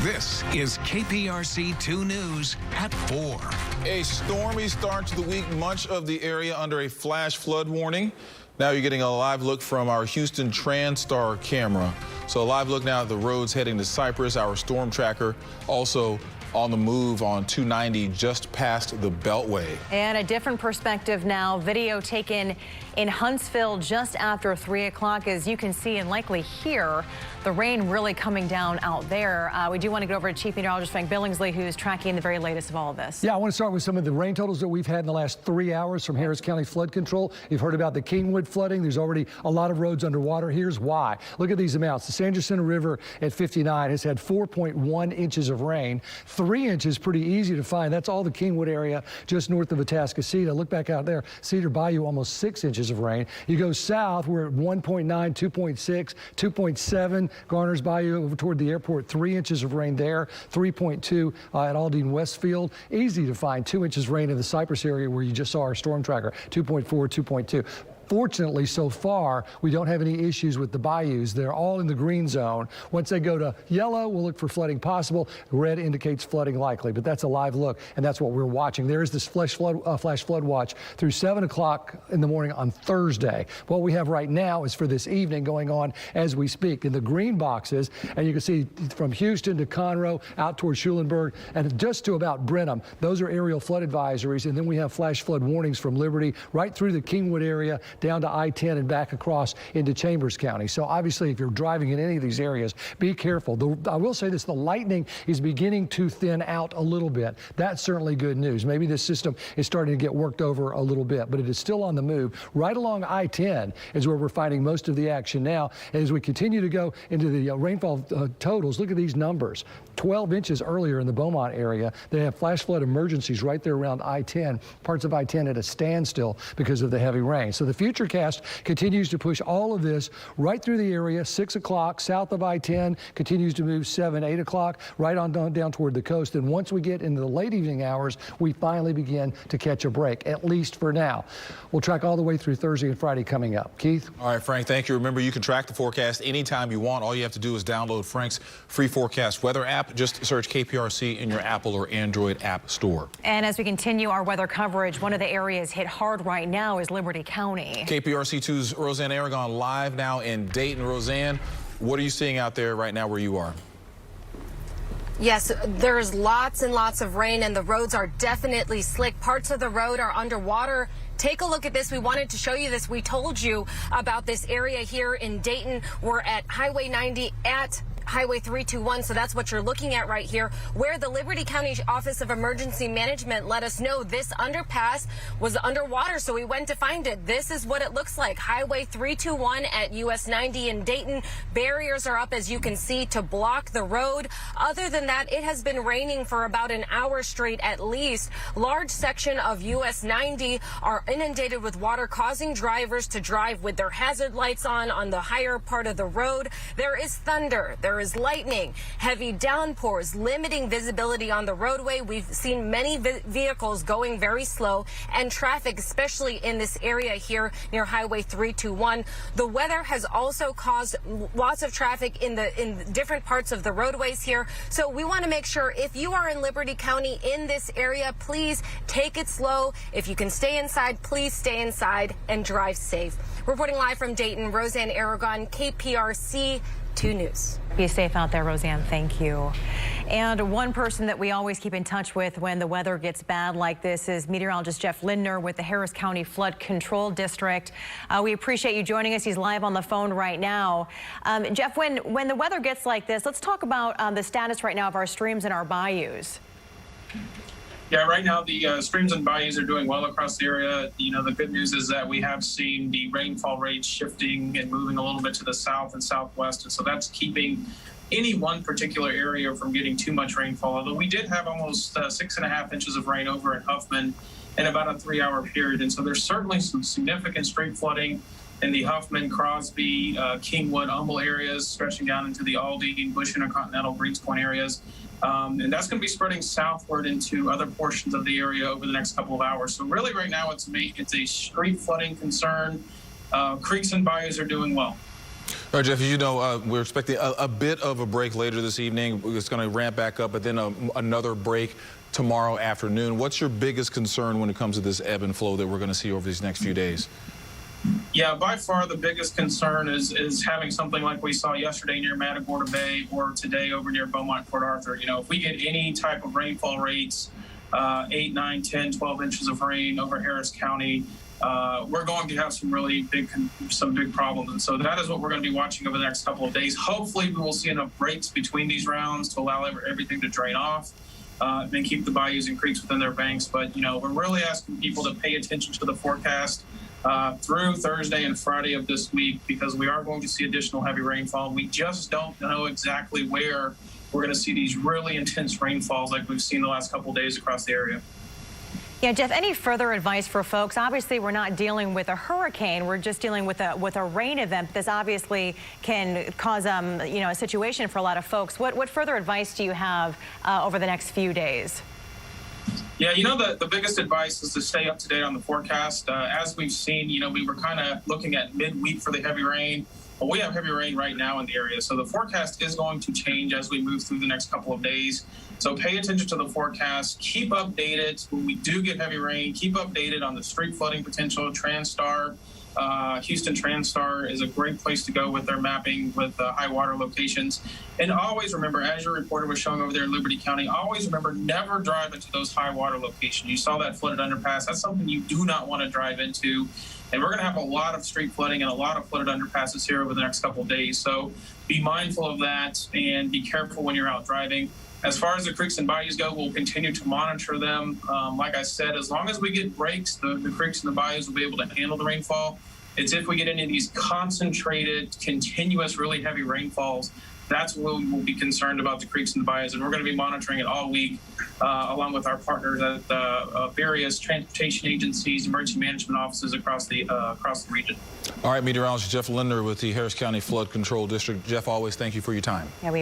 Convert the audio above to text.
This is KPRC 2 News at 4. A stormy start to the week, much of the area under a flash flood warning. Now you're getting a live look from our Houston TranStar camera. So a live look now at the roads heading to Cypress. Our storm tracker also on the move on 290 just past the Beltway. And a different perspective now. Video taken in Huntsville just after 3 o'clock. As you can see and likely hear, the rain really coming down out there. We do want to get over to Chief Meteorologist Frank Billingsley, who's tracking the very latest of all of this. Yeah, I want to start with some of the rain totals that we've had in the last 3 hours from Harris County Flood Control. You've heard about the Kingwood flooding. There's already a lot of roads underwater. Here's why. Look at these amounts. The San Jacinto River at 59 has had 4.1 inches of rain. 3 inches, pretty easy to find. That's all the Kingwood area just north of Atascocita. Look back out there. Cedar Bayou, almost 6 inches of rain. You go south, we're at 1.9, 2.6, 2.7. Garner's Bayou over toward the airport, 3 inches of rain there. 3.2 at Aldine Westfield. Easy to find 2 inches rain in the Cypress area where you just saw our storm tracker, 2.4, 2.2. Fortunately, so far, we don't have any issues with the bayous. They're all in the green zone. Once they go to yellow, we'll look for flooding possible. Red indicates flooding likely, but that's a live look, and that's what we're watching. There is this flash flood watch through 7 o'clock in the morning on Thursday. What we have right now is for this evening going on as we speak in the green boxes, and you can see from Houston to Conroe, out towards Schulenburg, and just to about Brenham. Those are aerial flood advisories, and then we have flash flood warnings from Liberty right through the Kingwood area, down to I-10 and back across into Chambers County. So obviously, if you're driving in any of these areas, be careful. I will say this, the lightning is beginning to thin out a little bit. That's certainly good news. Maybe this system is starting to get worked over a little bit, but it is still on the move. Right along I-10 is where we're finding most of the action now. And as we continue to go into the rainfall totals, look at these numbers. 12 inches earlier in the Beaumont area. They have flash flood emergencies right there around I-10, parts of I-10 at a standstill because of the heavy rain. So the Futurecast continues to push all of this right through the area. 6 o'clock south of I-10 continues to move 7, 8 o'clock right on down toward the coast. And once we get into the late evening hours, we finally begin to catch a break, at least for now. We'll track all the way through Thursday and Friday coming up. Keith? All right, Frank, thank you. Remember, you can track the forecast anytime you want. All you have to do is download Frank's free forecast weather app. Just search KPRC in your Apple or Android app store. And as we continue our weather coverage, one of the areas hit hard right now is Liberty County. KPRC 2's Roseanne Aragon live now in Dayton. Roseanne, what are you seeing out there right now where you are? Yes, there's lots and lots of rain, and the roads are definitely slick. Parts of the road are underwater. Take a look at this. We wanted to show you this. We told you about this area here in Dayton. We're at Highway 90 at Highway 321, so that's what you're looking at right here, where the Liberty County Office of Emergency Management let us know this underpass was underwater, so we went to find it. This is what it looks like. Highway 321 at US 90 in Dayton. Barriers are up, as you can see, to block the road. Other than that, it has been raining for about an hour straight at least. Large section of US 90 are inundated with water, causing drivers to drive with their hazard lights on the higher part of the road. There is thunder. There is lightning, heavy downpours, limiting visibility on the roadway. We've seen many vehicles going very slow, and traffic, especially in this area here near Highway 321. The weather has also caused lots of traffic in different parts of the roadways here. So we want to make sure if you are in Liberty County in this area, please take it slow. If you can stay inside, please stay inside and drive safe. Reporting live from Dayton, Roseanne Aragon, KPRC 2 News. Be safe out there, Roseanne. Thank you. And one person that we always keep in touch with when the weather gets bad like this is meteorologist Jeff Lindner with the Harris County Flood Control District. We appreciate you joining us. He's live on the phone right now. Jeff, when the weather gets like this, let's talk about the status right now of our streams and our bayous. Yeah, right now the streams and bayous are doing well across the area. You know, the good news is that we have seen the rainfall rates shifting and moving a little bit to the south and southwest, and so that's keeping any one particular area from getting too much rainfall. Although we did have almost 6.5 inches of rain over at Huffman in about a 3-hour period, and so there's certainly some significant street flooding in the Huffman, Crosby, Kingwood, Humble areas, stretching down into the Aldine, Bush Intercontinental, Greens Point areas. And that's going to be spreading southward into other portions of the area over the next couple of hours. So really right now it's a street flooding concern. Creeks and bayous are doing well. All right, Jeff, as you know, we're expecting a bit of a break later this evening. It's going to ramp back up, but then another break tomorrow afternoon. What's your biggest concern when it comes to this ebb and flow that we're going to see over these next few days? Yeah, by far the biggest concern is having something like we saw yesterday near Matagorda Bay or today over near Beaumont, Port Arthur. You know, if we get any type of rainfall rates, 8, 9, 10, 12 inches of rain over Harris County, we're going to have some big problems. And so that is what we're going to be watching over the next couple of days. Hopefully we will see enough breaks between these rounds to allow everything to drain off and keep the bayous and creeks within their banks. But, you know, we're really asking people to pay attention to the forecast through Thursday and Friday of this week, because we are going to see additional heavy rainfall. We just don't know exactly where we're going to see these really intense rainfalls like we've seen the last couple of days across the area. Yeah, Jeff, any further advice for folks? Obviously, we're not dealing with a hurricane. We're just dealing with a rain event. This obviously can cause a situation for a lot of folks. What further advice do you have over the next few days? Yeah, you know, the biggest advice is to stay up to date on the forecast. As we've seen, you know, we were kind of looking at midweek for the heavy rain. Well, we have heavy rain right now in the area, so the forecast is going to change as we move through the next couple of days. So pay attention to the forecast. Keep updated when we do get heavy rain. Keep updated on the street flooding potential. Transtar, Houston Transtar is a great place to go with their mapping with high water locations. And always remember, as your reporter was showing over there in Liberty County, always remember, never drive into those high water locations. You saw that flooded underpass. That's something you do not want to drive into. And we're going to have a lot of street flooding and a lot of flooded underpasses here over the next couple of days. So be mindful of that and be careful when you're out driving. As far as the creeks and bayous go, we'll continue to monitor them. Like I said, as long as we get breaks, the creeks and the bayous will be able to handle the rainfall. It's if we get any of these concentrated, continuous, really heavy rainfalls, that's where we will be concerned about the creeks and the bayous. And we're going to be monitoring it all week, along with our partners at various transportation agencies, emergency management offices across the region. All right, meteorologist Jeff Lindner with the Harris County Flood Control District. Jeff, always thank you for your time. Yeah, we